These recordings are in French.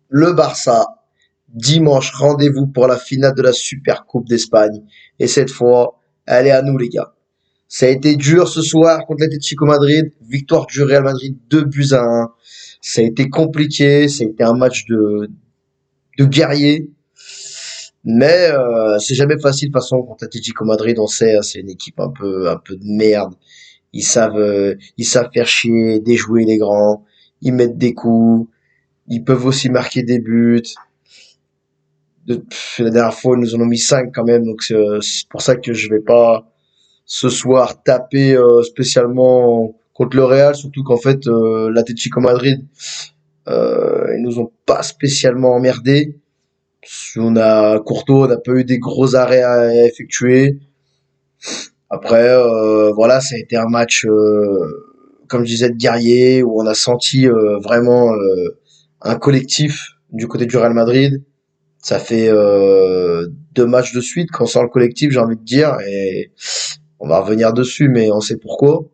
le Barça. Dimanche, rendez-vous pour la finale de la Super Coupe d'Espagne. Et cette fois, elle est à nous, les gars. Ça a été dur ce soir contre l'Atlético Madrid. Victoire du Real Madrid 2-1. Ça a été compliqué. Ça a été un match de guerrier. Mais c'est jamais facile de toute façon contre l'Atlético Madrid. On sait, hein, c'est une équipe un peu de merde. Ils savent faire chier, déjouer les grands. Ils mettent des coups. Ils peuvent aussi marquer des buts. La dernière fois, ils nous en ont mis 5 quand même. Donc c'est pour ça que je vais pas ce soir taper spécialement contre le Real. Surtout qu'en fait, l'Atlético Madrid, ils nous ont pas spécialement emmerdés. On a Courtois, on n'a pas eu des gros arrêts à effectuer. Après, voilà, ça a été un match, comme je disais, de guerrier, où on a senti vraiment un collectif du côté du Real Madrid. Ça fait 2 matchs de suite qu'on sent le collectif, j'ai envie de dire, et on va revenir dessus, mais on sait pourquoi.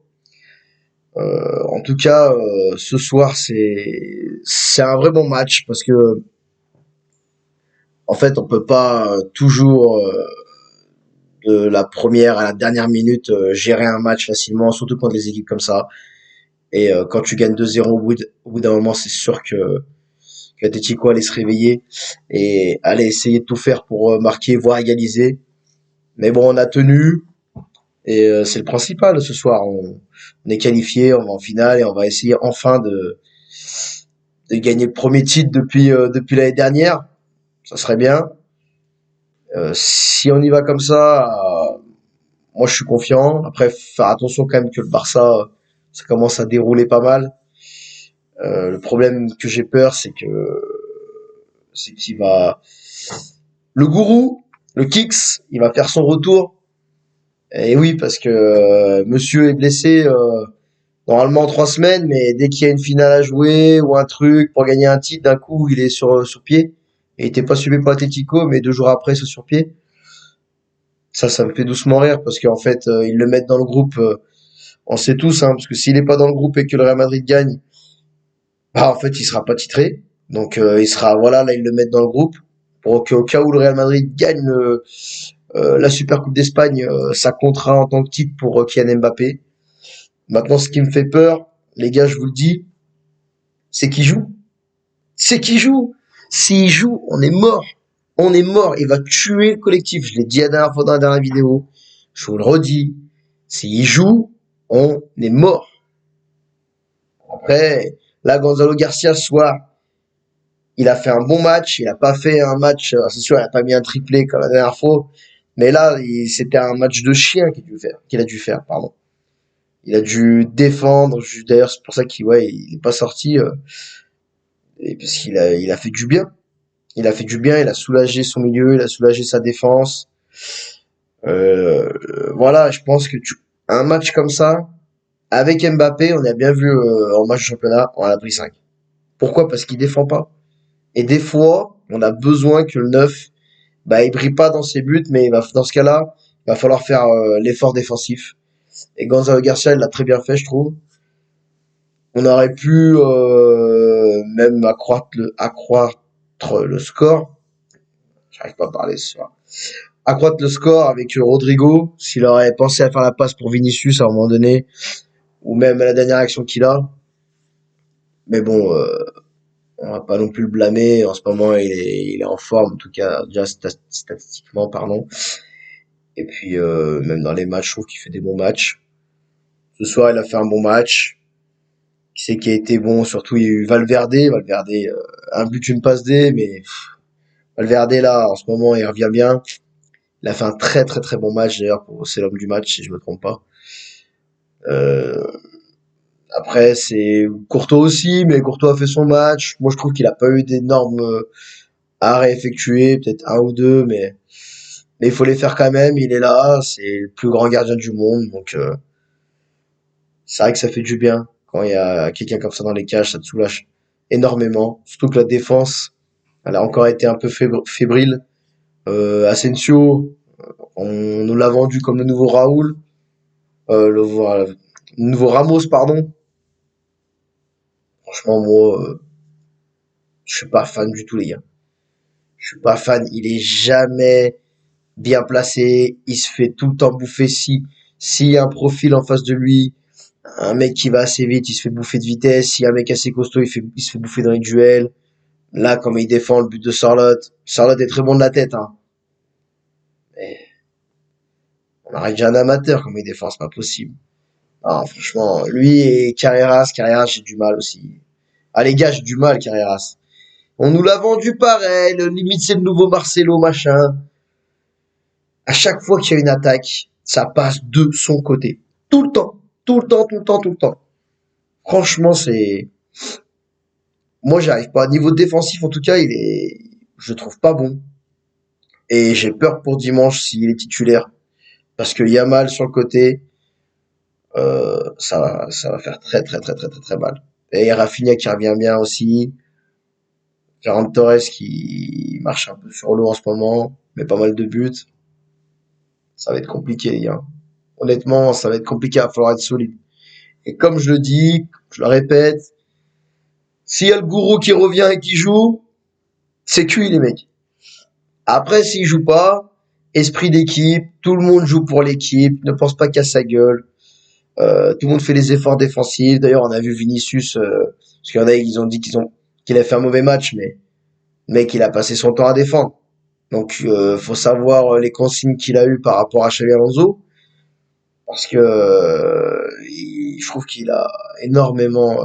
En tout cas, ce soir, c'est un vrai bon match parce que en fait, on peut pas toujours de la première à la dernière minute gérer un match facilement, surtout contre des équipes comme ça. Et quand tu gagnes 2-0 au bout d'un moment, c'est sûr que Atletico allait se réveiller et allait essayer de tout faire pour marquer, voire égaliser. Mais bon, on a tenu et c'est le principal ce soir. On est qualifié, on va en finale et on va essayer enfin de gagner le premier titre depuis l'année dernière. Ça serait bien. Si on y va comme ça, moi je suis confiant. Après, faire attention quand même que le Barça, ça commence à dérouler pas mal. Le problème que j'ai peur, c'est qu'il va le gourou, le Kix, il va faire son retour. Et oui, parce que Monsieur est blessé normalement 3 semaines, mais dès qu'il y a une finale à jouer ou un truc pour gagner un titre, d'un coup, il est sur pied. Et il était pas suivi par Atletico, mais 2 jours après, c'est sur pied. Ça me fait doucement rire parce qu'en fait, ils le mettent dans le groupe. On sait tous, hein, parce que s'il est pas dans le groupe et que le Real Madrid gagne, bah en fait, il sera pas titré. Donc il sera, voilà, là ils le mettent dans le groupe pour qu'au cas où le Real Madrid gagne la Super Coupe d'Espagne, ça comptera en tant que titre pour Kylian Mbappé. Maintenant, ce qui me fait peur, les gars, je vous le dis, c'est qu'il joue. C'est qu'il joue. S'il joue, on est mort. On est mort. Il va tuer le collectif. Je l'ai dit la dernière fois dans la dernière vidéo. Je vous le redis. S'il joue, on est mort. Après, là, Gonzalo Garcia, ce soir, il a fait un bon match. Il a pas fait un match, c'est sûr, il a pas mis un triplé comme la dernière fois. Mais là, c'était un match de chien qu'il a dû faire, pardon. Il a dû défendre. D'ailleurs, c'est pour ça qu'il, ouais, il est pas sorti, et parce qu'il a fait du bien. Il a fait du bien. Il a soulagé son milieu. Il a soulagé sa défense. Voilà, je pense que un match comme ça, avec Mbappé, on a bien vu en match de championnat, on en a pris 5. Pourquoi? Parce qu'il défend pas. Et des fois, on a besoin que le neuf, bah, il brille pas dans ses buts, mais dans ce cas-là, il va falloir faire l'effort défensif. Et Gonzalo Garcia, il l'a très bien fait, je trouve. On aurait pu même accroître le score. J'arrive pas à parler ce soir. Accroître le score avec Rodrigo, s'il aurait pensé à faire la passe pour Vinicius à un moment donné, ou même à la dernière action qu'il a. Mais bon, on va pas non plus le blâmer. En ce moment, il est en forme, en tout cas, déjà statistiquement, pardon. Et puis, même dans les matchs, je trouve qu'il fait des bons matchs. Ce soir, il a fait un bon match. Qui c'est qui a été bon? Surtout, il y a eu Valverde. Valverde, un but, une passe D, mais Valverde, là, en ce moment, il revient bien. Il a fait un très, très, très bon match, d'ailleurs, c'est l'homme du match, si je me trompe pas. Euh, Après, c'est Courtois aussi, mais Courtois a fait son match. Moi, je trouve qu'il a pas eu d'énormes arrêts effectués, peut-être un ou deux, mais il faut les faire quand même. Il est là, c'est le plus grand gardien du monde, donc c'est vrai que ça fait du bien quand il y a quelqu'un comme ça dans les cages, ça te soulage énormément. Surtout que la défense, elle a encore été un peu fébrile. Asensio, on nous l'a vendu comme le nouveau Raoul, le nouveau Ramos, pardon. Franchement, moi, Je suis pas fan du tout, les gars. Je suis pas fan. Il est jamais bien placé. Il se fait tout le temps bouffer. S'il y a un profil en face de lui, un mec qui va assez vite, il se fait bouffer de vitesse. S'il y a un mec assez costaud, il se fait bouffer dans les duels. Là, comme il défend le but de Charlotte. Charlotte est très bon de la tête, hein. Mais on arrête déjà un amateur comme il défend, c'est pas possible. Ah, franchement, lui et Carreras, j'ai du mal aussi. Ah, les gars, j'ai du mal, Carreras. On nous l'a vendu pareil, limite c'est le nouveau Marcelo, machin. À chaque fois qu'il y a une attaque, ça passe de son côté. Tout le temps. Tout le temps, tout le temps, tout le temps. Franchement, moi, j'arrive pas. Niveau défensif, en tout cas, je le trouve pas bon. Et j'ai peur pour dimanche s'il est titulaire. Parce que Yamal sur le côté, ça va faire très, très, très, très, très, très mal. Et Rafinha qui revient bien aussi. Ferran Torres qui marche un peu sur l'eau en ce moment, mais pas mal de buts. Ça va être compliqué, les gars. Honnêtement, ça va être compliqué, il va falloir être solide. Et comme je le dis, je le répète, s'il y a le gourou qui revient et qui joue, c'est cuit, les mecs. Après, s'il joue pas, esprit d'équipe, tout le monde joue pour l'équipe, ne pense pas qu'à sa gueule. Tout le monde fait les efforts défensifs. D'ailleurs, on a vu Vinicius, parce qu'il y en a, ils ont dit qu'il a fait un mauvais match, mais le mec, il a passé son temps à défendre. Donc, faut savoir les consignes qu'il a eues par rapport à Xabi Alonso, parce que je trouve qu'il a énormément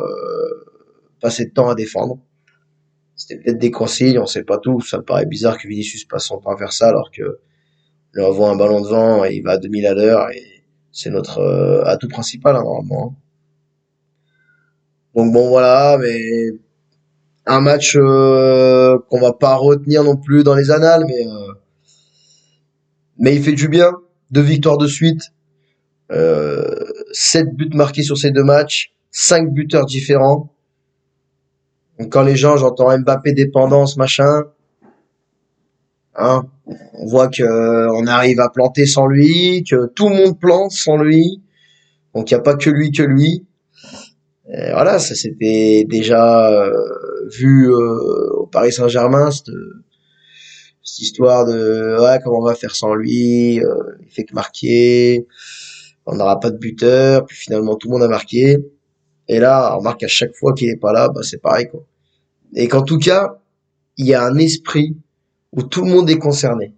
passé de temps à défendre. C'était peut-être des consignes, on sait pas tout. Ça me paraît bizarre que Vinicius passe son temps à faire ça, alors que lui envoie un ballon devant et il va à 2000 à l'heure et c'est notre atout principal, hein, normalement. Donc bon, voilà, mais un match qu'on va pas retenir non plus dans les annales, mais il fait du bien. 2 victoires de suite. 7 buts marqués sur ces 2 matchs, 5 buteurs différents. Donc quand les gens, j'entends Mbappé dépendance, machin, hein, on voit que on arrive à planter sans lui, que tout le monde plante sans lui. Donc il n'y a pas que lui. Et voilà, ça s'était déjà vu au Paris Saint-Germain, cette histoire de ouais, comment on va faire sans lui, il fait que marquer, on n'aura pas de buteur, puis finalement tout le monde a marqué. Et là, on remarque à chaque fois qu'il est pas là, bah c'est pareil quoi. Et qu'en tout cas, il y a un esprit où tout le monde est concerné.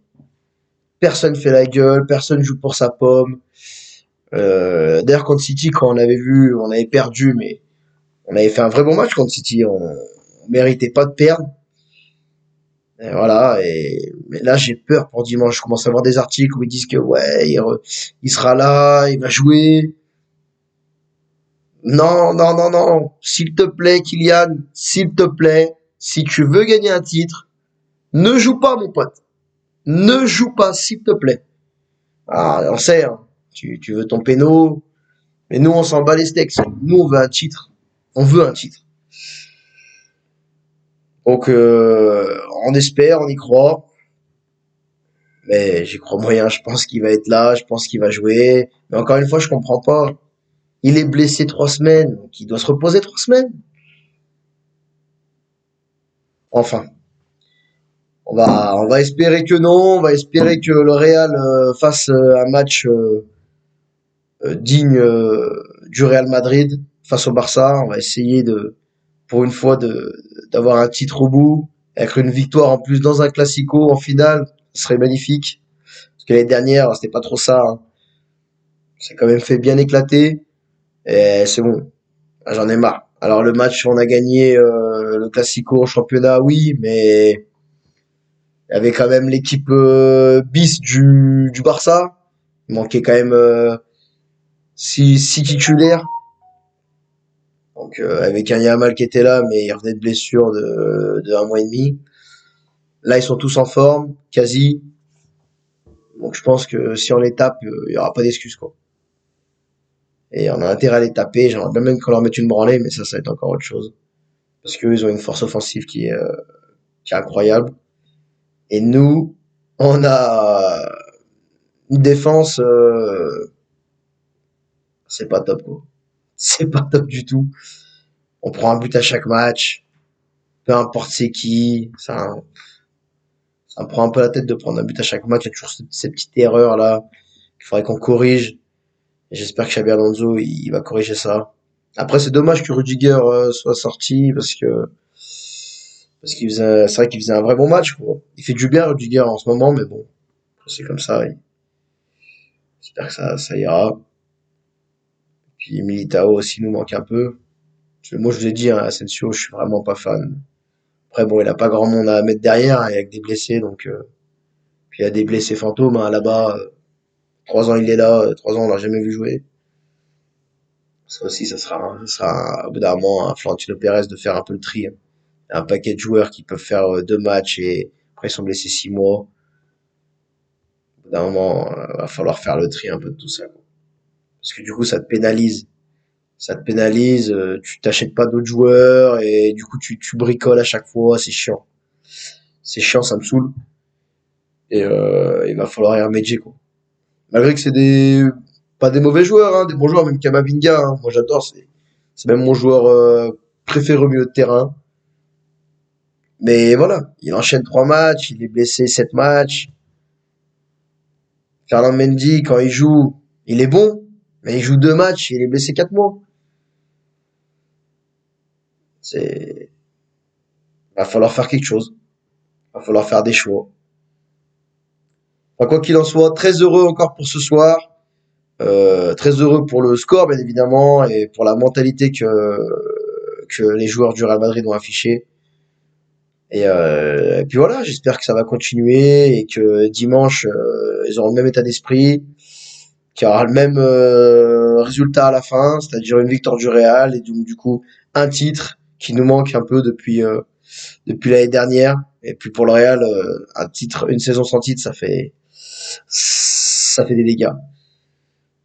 Personne fait la gueule, personne joue pour sa pomme. D'ailleurs contre City, quand on avait vu, on avait perdu, mais on avait fait un vrai bon match contre City. On méritait pas de perdre. Et voilà. Mais là, j'ai peur pour dimanche. Je commence à voir des articles où ils disent que ouais, il sera là, il va jouer. Non, non, non, non. S'il te plaît, Kylian, s'il te plaît, si tu veux gagner un titre, ne joue pas, mon pote. Ne joue pas, s'il te plaît. Ah, on sait, hein. Tu veux ton péno, mais nous, on s'en bat les steaks. Nous, on veut un titre. On veut un titre. Donc, on espère, on y croit. Mais j'y crois moyen. Je pense qu'il va être là. Je pense qu'il va jouer. Mais encore une fois, je comprends pas. Il est blessé 3 semaines. Donc, il doit se reposer 3 semaines. Enfin, on va espérer que non. On va espérer que le Real fasse un match digne du Real Madrid face au Barça. On va essayer pour une fois, d'avoir un titre au bout, avec une victoire en plus dans un classico en finale, ce serait magnifique. Parce que l'année dernière, c'était pas trop ça, hein. C'est quand même fait bien éclater. Et c'est bon. Ah, j'en ai marre. Alors le match, on a gagné le classico au championnat, oui, mais il y avait quand même l'équipe bis du Barça. Il manquait quand même six titulaires. Donc avec un Yamal qui était là, mais il revenait de blessure de 1 mois et demi. Là, ils sont tous en forme, quasi. Donc je pense que si on les tape, il y aura pas d'excuse quoi. Et on a intérêt à les taper. J'aimerais bien même qu'on leur mette une branlée, mais ça va être encore autre chose. Parce qu'eux, ils ont une force offensive qui est incroyable. Et nous, on a une défense, c'est pas top quoi. C'est pas top du tout. On prend un but à chaque match. peu importe c'est qui, ça me prend un peu la tête de prendre un but à chaque match. Il y a toujours ces petites erreurs là qu'il faudrait qu'on corrige. Et j'espère que Xabi Alonso il va corriger ça. Après, c'est dommage que Rudiger soit sorti parce qu'il faisait, c'est vrai qu'il faisait un vrai bon match, quoi. Il fait du bien Rudiger en ce moment, mais bon, c'est comme ça. J'espère que ça ira. Puis Militao aussi nous manque un peu. Parce que moi, je vous ai dit, hein, Asensio, je suis vraiment pas fan. Après, bon, il a pas grand monde à mettre derrière, hein, avec des blessés, donc puis il y a des blessés fantômes, hein, là-bas. 3 ans il est là, 3 ans on l'a jamais vu jouer. Ça aussi, ça sera au bout d'un moment un Florentino Pérez de faire un peu le tri, hein. Un paquet de joueurs qui peuvent faire 2 matchs et après ils sont blessés 6 mois. Au bout d'un moment, va falloir faire le tri un peu de tout ça, quoi. Parce que du coup, ça te pénalise. Ça te pénalise, tu t'achètes pas d'autres joueurs et du coup tu bricoles à chaque fois, c'est chiant. C'est chiant, ça me saoule. Et il va falloir y remédier, quoi. Malgré que c'est des pas des mauvais joueurs, hein, des bons joueurs, même Kamavinga, hein. Moi j'adore, c'est même mon joueur préféré au milieu de terrain. Mais voilà, il enchaîne 3 matchs, il est blessé 7 matchs. Fernand Mendy, quand il joue, il est bon, mais il joue 2 matchs, il est blessé 4 mois. C'est, va falloir faire quelque chose. Va falloir faire des choix. Enfin, quoi qu'il en soit, très heureux encore pour ce soir. Très heureux pour le score, bien évidemment, et pour la mentalité que les joueurs du Real Madrid ont affiché. Et puis voilà, j'espère que ça va continuer et que dimanche, ils auront le même état d'esprit, qu'il y aura le même résultat à la fin, c'est-à-dire une victoire du Real et donc du coup un titre qui nous manque un peu depuis l'année dernière. Et puis pour le Real, un titre, une saison sans titre, ça fait des dégâts.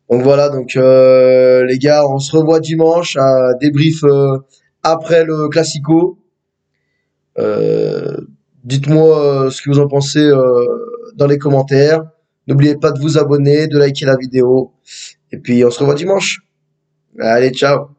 Donc voilà, donc les gars, on se revoit dimanche à débrief après le Classico. Euh, Dites-moi ce que vous en pensez dans les commentaires. N'oubliez pas de vous abonner, de liker la vidéo. Et puis on se revoit dimanche. Allez, ciao.